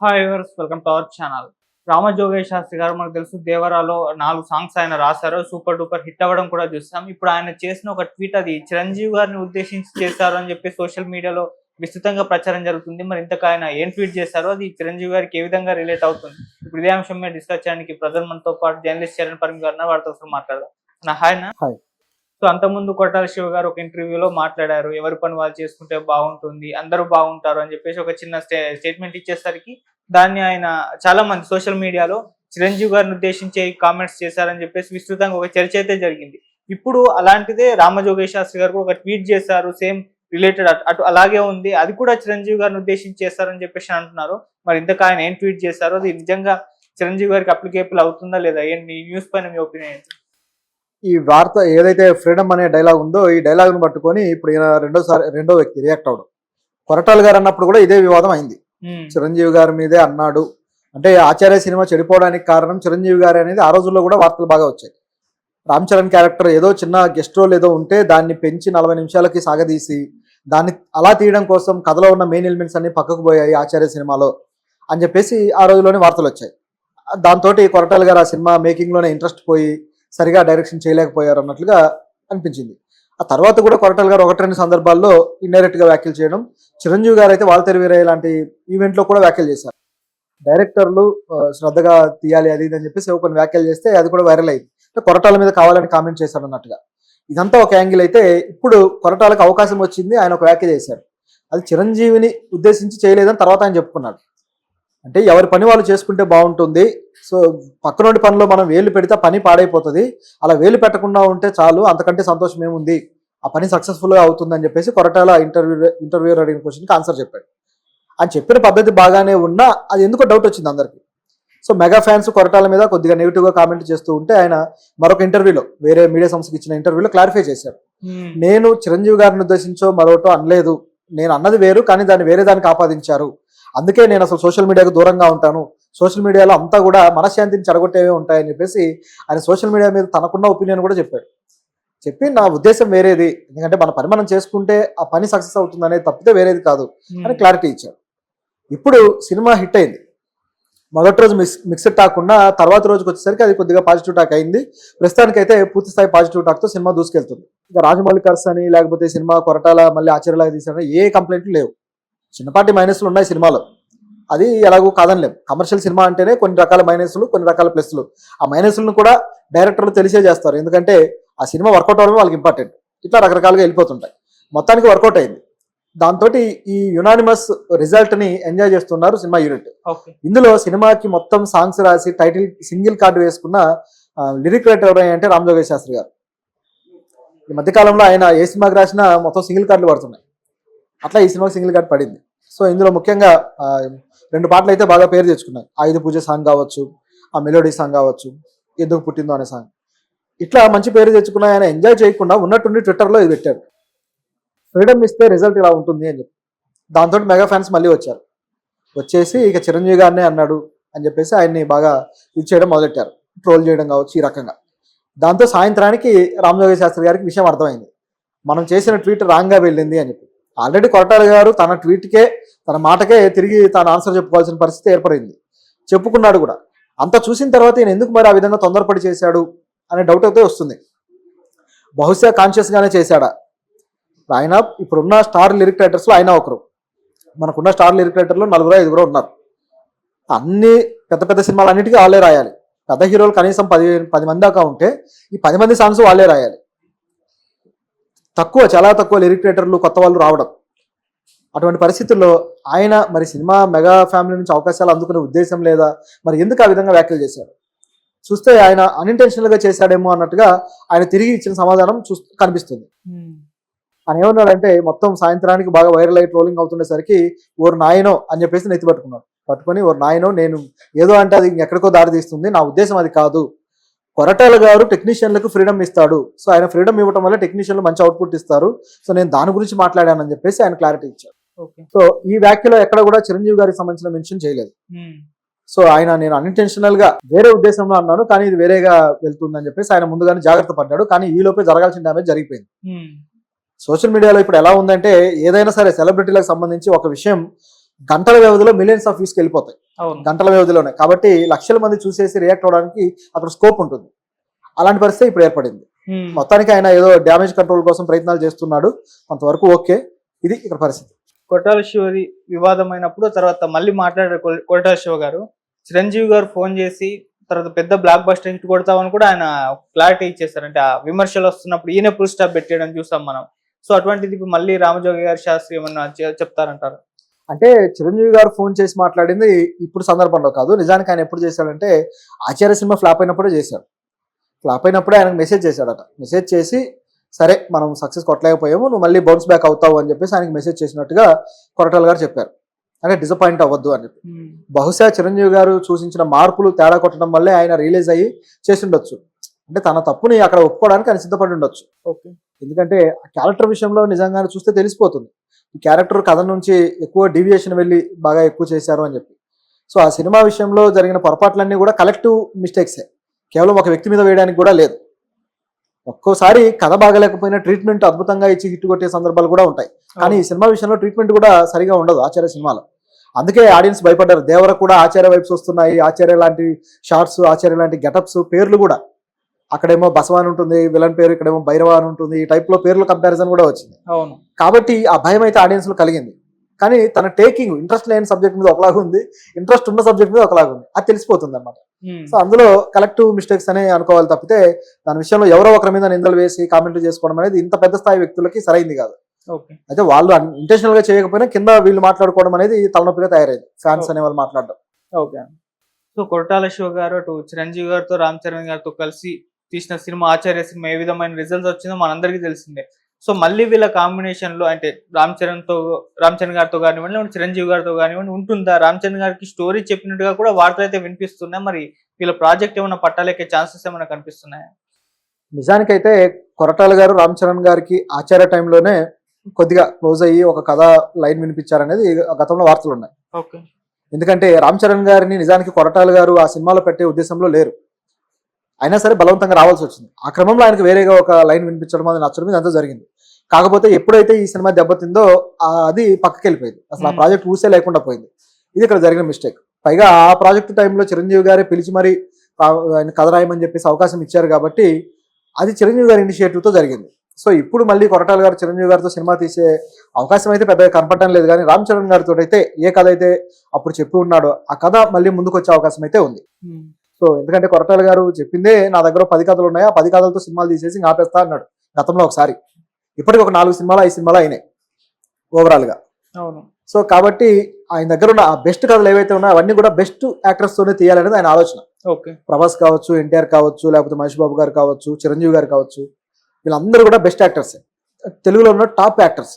Hi viewers, welcome to our channel. Ramajogayya Sastry గారు మనకు తెలుసు దేవరాలో 4 సాంగ్స్ ఆయన రాశారు. సూపర్ డూపర్ హిట్ అవ్వడం కూడా చూసాం. ఇప్పుడు ఆయన చేసిన ఒక ట్వీట్ అది చిరంజీవి గారిని ఉద్దేశించి చేశారు అని చెప్పి సోషల్ మీడియాలో విస్తృతంగా ప్రచారం జరుగుతుంది. మరి ఇంతకు ఆయన ఏం ట్వీట్ చేశారో అది చిరంజీవి గారికి ఏ విధంగా రిలేట్ అవుతుంది? ఇప్పుడు ఇదే అంశం మీద డిస్కస్ చేయడానికి ప్రజలు మనతో పాటు జర్నలిస్ట్ చరణ్ పరమ్ గారు వారితో మాట్లాడదాం. హాయ్ నా. సో అంతకుముందు కొట్టాల శివ గారు ఒక ఇంటర్వ్యూలో మాట్లాడారు, ఎవరి పని వాళ్ళు చేసుకుంటే బాగుంటుంది, అందరూ బాగుంటారు అని చెప్పేసి ఒక చిన్న స్టేట్మెంట్ ఇచ్చేసరికి దాన్ని ఆయన చాలా మంది సోషల్ మీడియాలో చిరంజీవి గారిని ఉద్దేశించి కామెంట్స్ చేశారని చెప్పేసి విస్తృతంగా ఒక చర్చ అయితే జరిగింది. ఇప్పుడు అలాంటిదే రామజోగయ్య శాస్త్రి గారు ఒక ట్వీట్ చేశారు, సేమ్ రిలేటెడ్ అటు అలాగే ఉంది, అది కూడా చిరంజీవి గారిని ఉద్దేశించి చేస్తారని చెప్పేసి అంటున్నారు. మరి ఇంతకు ఆయన ఏం ట్వీట్ చేశారో అది నిజంగా చిరంజీవి గారికి అప్లికేబుల్ అవుతుందా లేదా? ఏంటి ఈ న్యూస్ పైన మీ ఒపీనియన్ ఏంటి? ఈ వార్త ఏదైతే ఫ్రీడమ్ అనే డైలాగ్ ఉందో ఈ డైలాగ్ను పట్టుకొని ఇప్పుడు ఈయన రెండో వ్యక్తి రియాక్ట్ అవడం. కొరటాల గారు అన్నప్పుడు కూడా ఇదే వివాదం అయింది. చిరంజీవి గారి మీదే అన్నాడు అంటే ఆచార్య సినిమా చెడిపోవడానికి కారణం చిరంజీవి గారు అనేది ఆ రోజుల్లో కూడా వార్తలు బాగా వచ్చాయి. రామ్ చరణ్ క్యారెక్టర్ ఏదో చిన్న గెస్ట్ రోల్ ఏదో ఉంటే దాన్ని పెంచి 40 నిమిషాలకి సాగదీసి దాన్ని అలా తీయడం కోసం కథలో ఉన్న మెయిన్ ఎలిమెంట్స్ అన్ని పక్కకు పోయాయి ఆచార్య సినిమాలో అని చెప్పేసి ఆ రోజుల్లోనే వార్తలు వచ్చాయి. దాంతో కొరటాల గారు ఆ సినిమా మేకింగ్లోనే ఇంట్రెస్ట్ పోయి సరిగా డైరెక్షన్ చేయలేకపోయారు అన్నట్లుగా అనిపించింది. ఆ తర్వాత కూడా కొరటాల గారు 1-2 సందర్భాల్లో ఇండైరెక్ట్ గా వ్యాఖ్యలు చేయడం, చిరంజీవి గారు అయితే వాల్తేరు వీరయ్య లాంటి ఈవెంట్ లో కూడా వ్యాఖ్యలు చేశారు. డైరెక్టర్లు శ్రద్ధగా తీయాలి అది ఇది అని చెప్పేసి కొన్ని వ్యాఖ్యలు చేస్తే అది కూడా వైరల్ అయింది. కొరటాల మీద కావాలని కామెంట్ చేశారు అన్నట్టుగా. ఇదంతా ఒక యాంగిల్ అయితే ఇప్పుడు కొరటాలకు అవకాశం వచ్చింది, ఆయన ఒక వ్యాఖ్య చేశారు. అది చిరంజీవిని ఉద్దేశించి చేయలేదని తర్వాత ఆయన చెప్పుకున్నాడు. అంటే ఎవరి పని వాళ్ళు చేసుకుంటే బాగుంటుంది, సో పక్కనోడి పనిలో మనం వేలు పెడితే పని పాడైపోతుంది, అలా వేలు పెట్టకుండా ఉంటే చాలు, అంతకంటే సంతోషం ఏముంది, ఆ పని సక్సెస్ఫుల్గా అవుతుందని చెప్పేసి కొరటాల ఇంటర్వ్యూ అడిగిన క్వశ్చన్కి ఆన్సర్ చెప్పాడు. ఆయన చెప్పిన పద్ధతి బాగానే ఉన్నా అది ఎందుకో డౌట్ వచ్చింది అందరికి. సో మెగా ఫ్యాన్స్ కొరటాల మీద కొద్దిగా నెగిటివ్గా కామెంట్ చేస్తూ ఉంటే ఆయన మరొక ఇంటర్వ్యూలో వేరే మీడియా సంస్థకి ఇచ్చిన ఇంటర్వ్యూలో క్లారిఫై చేశారు. నేను చిరంజీవి గారిని ఉద్దేశించో మరోటో అనలేదు, నేను అన్నది వేరు కానీ దాన్ని వేరే దానికి ఆపాదించారు, అందుకే నేను అసలు సోషల్ మీడియాకు దూరంగా ఉంటాను, సోషల్ మీడియాలో అంతా కూడా మనశ్శాంతిని చెడగొట్టేవే ఉంటాయని చెప్పేసి ఆయన సోషల్ మీడియా మీద తనకున్న ఒపీనియన్ కూడా చెప్పాడు. చెప్పి నా ఉద్దేశం వేరేది, ఎందుకంటే మన పని మనం చేసుకుంటే ఆ పని సక్సెస్ అవుతుంది అనేది తప్పితే వేరేది కాదు అని క్లారిటీ ఇచ్చాడు. ఇప్పుడు సినిమా హిట్ అయింది. మొదటి రోజు మిక్స్డ్ టాక్ ఉన్న తర్వాత రోజుకి వచ్చేసరికి అది కొద్దిగా పాజిటివ్ టాక్ అయింది. ప్రస్తుతానికి అయితే పూర్తి స్థాయి పాజిటివ్ టాక్తో సినిమా దూసుకెళ్తుంది. ఇక రాజమౌళి కర్స్ అని లేకపోతే సినిమా కొరటాల మళ్ళీ ఆశ్చర్యలాగా తీశారని ఏ కంప్లైంట్లు లేవు. చిన్నపాటి మైనస్లు ఉన్నాయి సినిమాలో, అది ఎలాగో కాదనిలేం. కమర్షియల్ సినిమా అంటేనే కొన్ని రకాల మైనస్లు కొన్ని రకాల ప్లస్లు. ఆ మైనస్లను కూడా డైరెక్టర్లు తెలిసే చేస్తారు, ఎందుకంటే ఆ సినిమా వర్కౌట్ అవడమే వాళ్ళకి ఇంపార్టెంట్. ఇట్లా రకరకాలుగా వెళ్ళిపోతుంటాయి. మొత్తానికి వర్కౌట్ అయింది. దాంతో ఈ యునానిమస్ రిజల్ట్ ని ఎంజాయ్ చేస్తున్నారు సినిమా యూనిట్. ఇందులో సినిమాకి మొత్తం సాంగ్స్ రాసి టైటిల్ సింగిల్ కార్డు వేసుకున్న లిరిక్ రైటర్ ఎవరైనా అంటే రామజోగయ్య శాస్త్రి గారు. ఈ మధ్యకాలంలో ఆయన ఏ సినిమాకి రాసినా మొత్తం సింగిల్ కార్డులు పడుతున్నాయి. అట్లా ఈ సినిమాకి సింగిల్ కార్డ్ పడింది. సో ఇందులో ముఖ్యంగా 2 పాటలు అయితే బాగా పేరు తెచ్చుకున్నాయి. ఆయుధ పూజ సాంగ్ కావచ్చు, ఆ మెలోడీ సాంగ్ కావచ్చు, ఎందుకు పుట్టిందో అనే సాంగ్, ఇట్లా మంచి పేరు తెచ్చుకున్నాయి. ఆయన ఎంజాయ్ చేయకుండా ఉన్నట్టుండి ట్విట్టర్లో ఇది పెట్టాడు, ఫ్రీడమ్ ఇస్తే రిజల్ట్ ఇలా ఉంటుంది అని చెప్పి. దాంతో మెగా ఫ్యాన్స్ మళ్ళీ వచ్చేసి ఇక చిరంజీవి గారినే అన్నాడు అని చెప్పేసి ఆయన్ని బాగా ఇది చేయడం మొదలెట్టారు, ట్రోల్ చేయడం కావచ్చు ఈ రకంగా. దాంతో సాయంత్రానికి రామజోగయ్య శాస్త్రి గారికి విషయం అర్థమైంది, మనం చేసిన ట్వీట్ రాంగ్గా వెళ్ళింది అని చెప్పి. ఆల్రెడీ కొరటాల గారు తన ట్వీట్కే తన మాటకే తిరిగి తాను ఆన్సర్ చెప్పుకోవాల్సిన పరిస్థితి ఏర్పడింది, చెప్పుకున్నాడు కూడా. అంత చూసిన తర్వాత ఈయన ఎందుకు మరి ఆ విధంగా తొందరపడి చేశాడు అనే డౌట్ అయితే వస్తుంది. బహుశా కాన్షియస్గానే చేశాడా? ఆయన ఇప్పుడున్న స్టార్ లిరిక్ రైటర్స్లో ఆయన ఒకరు. మనకున్న స్టార్ లిరిక్ రైటర్లో 4-5 ఉన్నారు. అన్ని పెద్ద పెద్ద సినిమాలు అన్నిటికీ వాళ్ళే రాయాలి. పెద్ద హీరోలు కనీసం 10 మంది దాకా ఉంటే ఈ 10 మంది సాంగ్స్ వాళ్ళే రాయాలి. చాలా తక్కువ లిరిక్ రైటర్లు కొత్త వాళ్ళు రావడం. అటువంటి పరిస్థితుల్లో ఆయన మరి సినిమా మెగా ఫ్యామిలీ నుంచి అవకాశాలు అందుకునే ఉద్దేశం లేదా, మరి ఎందుకు ఆ విధంగా వ్యాఖ్యలు చేశారు? చూస్తే ఆయన అన్ఇంటెన్షనల్గా చేశాడేమో అన్నట్టుగా ఆయన తిరిగి ఇచ్చిన సమాధానం కనిపిస్తుంది. ఆయన ఏమన్నాడంటే మొత్తం సాయంత్రానికి బాగా వైరల్ అయ్యి ట్రోలింగ్ అవుతుండేసరికి ఓరు నాయనో అని చెప్పేసి నెత్తి పట్టుకొని ఓరు నాయనో నేను ఏదో అంటే అది ఎక్కడికో దారి తీస్తుంది, నా ఉద్దేశం అది కాదు. కొరటాల గారు టెక్నీషియన్లకు ఫ్రీడమ్ ఇస్తాడు, సో ఆయన ఫ్రీడమ్ ఇవ్వడం వల్ల టెక్నీషియన్లు మంచి అవుట్పుట్ ఇస్తారు, సో నేను దాని గురించి మాట్లాడానని చెప్పేసి ఆయన క్లారిటీ ఇచ్చారు. సో ఈ వ్యాఖ్యలో ఎక్కడ కూడా చిరంజీవి గారికి సంబంధించిన మెన్షన్ చేయలేదు. సో ఆయన నేను అన్ఇంటెన్షనల్ గా వేరే ఉద్దేశంలో అన్నాను కానీ ఇది వేరేగా వెళ్తుందని చెప్పేసి ఆయన ముందుగానే జాగ్రత్త పడ్డాడు. కానీ ఈ లోపే జరగాల్సిన డ్యామేజ్ జరిగిపోయింది. సోషల్ మీడియాలో ఇప్పుడు ఎలా ఉందంటే ఏదైనా సరే సెలబ్రిటీలకు సంబంధించి ఒక విషయం గంటల వ్యవధిలో మిలియన్స్ ఆఫ్ వ్యూస్కి వెళ్ళిపోతాయి. అవును. గంటల వ్యవధిలోనే. కాబట్టి లక్షల మంది చూసేసి రియాక్ట్ అవడానికి అక్కడ స్కోప్ ఉంటుంది. అలాంటి పరిస్థితి ఇప్పుడు ఏర్పడింది. మొత్తానికి ఆయన ఏదో డ్యామేజ్ కంట్రోల్ కోసం ప్రయత్నాలు చేస్తున్నాడు, కొంతవరకు ఓకే. ఇది ఇక్కడ పరిస్థితి. కొట్టాల శివది వివాదమైనప్పుడు తర్వాత మళ్ళీ మాట్లాడారు కొట్టాల శివ గారు. చిరంజీవి గారు ఫోన్ చేసి తర్వాత పెద్ద బ్లాక్ బస్టర్ హిట్ కొడతామని కూడా ఆయన క్లారిటీ ఇచ్చేస్తారు. అంటే ఆ విమర్శలు వస్తున్నప్పుడు ఈయన ఫుల్ స్టాప్ పెట్టేయడం చూసాం మనం. సో అటువంటిది ఇప్పుడు మళ్ళీ రామజోగి గారి శాస్త్రి ఏమన్నా చెప్తారంటారు? అంటే చిరంజీవి గారు ఫోన్ చేసి మాట్లాడింది ఇప్పుడు సందర్భంలో కాదు. నిజానికి ఆయన ఎప్పుడు చేశాడంటే ఆచార్య సినిమా ఫ్లాప్ అయినప్పుడే చేశాడు. ఫ్లాప్ అయినప్పుడే ఆయనకు మెసేజ్ చేశాడట. మెసేజ్ చేసి సరే మనం సక్సెస్ కొట్టలేకపోయాము, నువ్వు మళ్ళీ బౌన్స్ బ్యాక్ అవుతావు అని చెప్పేసి ఆయనకి మెసేజ్ చేసినట్టుగా కొరటాల గారు చెప్పారు. అంటే డిసప్పాయింట్ అవ్వద్దు అని చెప్పి. బహుశా చిరంజీవి గారు సూచించిన మార్పులు తేడా కొట్టడం వల్లే ఆయన రియలైజ్ అయ్యి చేసి ఉండొచ్చు. అంటే తన తప్పుని అక్కడ ఒప్పుకోవడానికి ఆయన సిద్ధపడి ఉండొచ్చు. ఓకే. ఎందుకంటే క్యారెక్టర్ విషయంలో నిజంగానే చూస్తే తెలిసిపోతుంది ఈ క్యారెక్టర్ కథ నుంచి ఎక్కువ డీవియేషన్ వెళ్ళి బాగా ఎక్కువ చేశారు అని చెప్పి. సో ఆ సినిమా విషయంలో జరిగిన పొరపాట్లన్నీ కూడా కలెక్టివ్ మిస్టేక్సే, కేవలం ఒక వ్యక్తి మీద వేయడానికి కూడా లేదు. ఒక్కోసారి కథ బాగలేకపోయినా ట్రీట్మెంట్ అద్భుతంగా ఇచ్చి హిట్ కొట్టే సందర్భాలు కూడా ఉంటాయి. కానీ ఈ సినిమా విషయంలో ట్రీట్మెంట్ కూడా సరిగా ఉండదు ఆచార్య సినిమాలో. అందుకే ఆడియన్స్ భయపడ్డారు. దేవర కూడా ఆచార్య వైబ్స్ వస్తున్నాయి, ఆచార్య లాంటి షార్ట్స్, ఆచార్య లాంటి గెటప్స్, పేర్లు కూడా అక్కడేమో బసవ అని ఉంటుంది విలన్ పేరు, ఇక్కడేమో భైరవ అని ఉంటుంది. ఈ టైప్ లో పేర్ల కంపారిజన్ కూడా వచ్చింది. అవును. కాబట్టి ఆ భయం అయితే ఆడియన్స్ లో కలిగింది. కానీ తన టేకింగ్ ఇంట్రెస్ట్ లేని సబ్జెక్ట్ మీద ఒకలాగా ఉంది, ఇంట్రెస్ట్ ఉన్న సబ్జెక్ట్ మీద ఒకలాగా ఉంది. అది తెలిసిపోతుంది అన్నమాట. సో అందులో కలెక్టివ్ మిస్టేక్స్ అనే అనుకోవాలి తప్పితే దాని విషయంలో ఎవరో ఒకరి మీద నిందలు వేసి కామెంట్లు చేసుకోవడం అనేది ఇంత పెద్ద స్థాయి వ్యక్తులకి సరైంది కాదు. అయితే వాళ్ళు ఇంటెన్షనల్ గా చేయకపోయినా కింద వీళ్ళు మాట్లాడుకోవడం అనేది తలనొప్పిగా తయారైంది, ఫ్యాన్స్ అనే వాళ్ళు మాట్లాడడం. ఓకే. సో కొరటాల శివ గారు అటు చిరంజీవి గారితో రామ్ చరణ్ గారితో కలిసి తీసిన సినిమా ఆచార్య సినిమా ఏ విధమైన రిజల్ట్స్ వచ్చిందో మనందరికీ తెలిసిందే. సో మళ్ళీ వీళ్ళ కాంబినేషన్ లో అంటే రామ్ చరణ్ గారితో కానివ్వండి, చిరంజీవి గారితో కానివ్వండి ఉంటుందా? రామ్ చరణ్ గారికి స్టోరీ చెప్పినట్టుగా కూడా వార్తలు అయితే వినిపిస్తున్నాయి. మరి వీళ్ళ ప్రాజెక్ట్ ఏమైనా పట్టాలెక్కే ఛాన్సెస్ ఏమైనా కనిపిస్తున్నాయా? నిజానికైతే కొరటాల గారు రామ్ చరణ్ గారికి ఆచార్య టైంలోనే కొద్దిగా క్లోజ్ అయ్యి ఒక కథ లైన్ వినిపించారనేది గతంలో వార్తలు ఉన్నాయి. ఓకే. ఎందుకంటే రామ్ చరణ్ గారిని నిజానికి కొరటాల గారు ఆ సినిమాలో పెట్టే ఉద్దేశంలో లేరు. అయినా సరే బలవంతంగా రావాల్సి వచ్చింది. ఆ క్రమంలో ఆయనకు వేరేగా ఒక లైన్ వినిపించడం, అది నచ్చడం, ఇదంతా జరిగింది. కాకపోతే ఎప్పుడైతే ఈ సినిమా దెబ్బతిందో అది పక్కకి వెళ్ళిపోయింది. అసలు ఆ ప్రాజెక్ట్ ఊసే లేకుండా పోయింది. ఇది ఇక్కడ జరిగిన మిస్టేక్. పైగా ఆ ప్రాజెక్ట్ టైంలో చిరంజీవి గారే పిలిచి మరి ఆయన కథ రాయమని చెప్పేసి అవకాశం ఇచ్చారు కాబట్టి అది చిరంజీవి గారి ఇనిషియేటివ్తో జరిగింది. సో ఇప్పుడు మళ్ళీ కొరటాల గారు చిరంజీవి గారితో సినిమా తీసే అవకాశం అయితే పెద్దగా కనపడటం లేదు. కానీ రామ్ చరణ్ గారితో అయితే ఏ కథ అయితే అప్పుడు చెప్పి ఉన్నాడో ఆ కథ మళ్ళీ ముందుకు వచ్చే అవకాశం అయితే ఉంది. సో ఎందుకంటే కొరటాల గారు చెప్పిందే నా దగ్గర 10 కథలు ఉన్నాయి, ఆ 10 కథలతో సినిమాలు తీసేసి ఆపేస్తా అన్నాడు గతంలో ఒకసారి. ఇప్పటికి ఒక 4 సినిమాలు 5 సినిమాలు అయినాయి ఓవరాల్ గా. అవును. సో కాబట్టి ఆయన దగ్గర ఉన్న ఆ బెస్ట్ కథలు ఏవైతే ఉన్నాయో అవన్నీ కూడా బెస్ట్ యాక్టర్స్ తోనే తీయాలనేది ఆయన ఆలోచన. ఓకే. ప్రభాస్ కావచ్చు, ఎన్టీఆర్ కావచ్చు, లేకపోతే మహేష్ బాబు గారు కావచ్చు, చిరంజీవి గారు కావచ్చు, వీళ్ళందరూ కూడా బెస్ట్ యాక్టర్స్, తెలుగులో ఉన్న టాప్ యాక్టర్స్.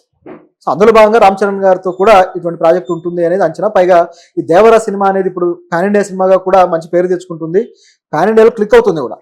సో అందులో భాగంగా రామ్ చరణ్ గారితో కూడా ఇటువంటి ప్రాజెక్ట్ ఉంటుంది అనేది అంచనా. పైగా ఈ దేవరా సినిమా అనేది ఇప్పుడు పాన్ ఇండియా సినిమాగా కూడా మంచి పేరు తెచ్చుకుంటుంది, పాన్ ఇండియాలో క్లిక్ అవుతుంది కూడా.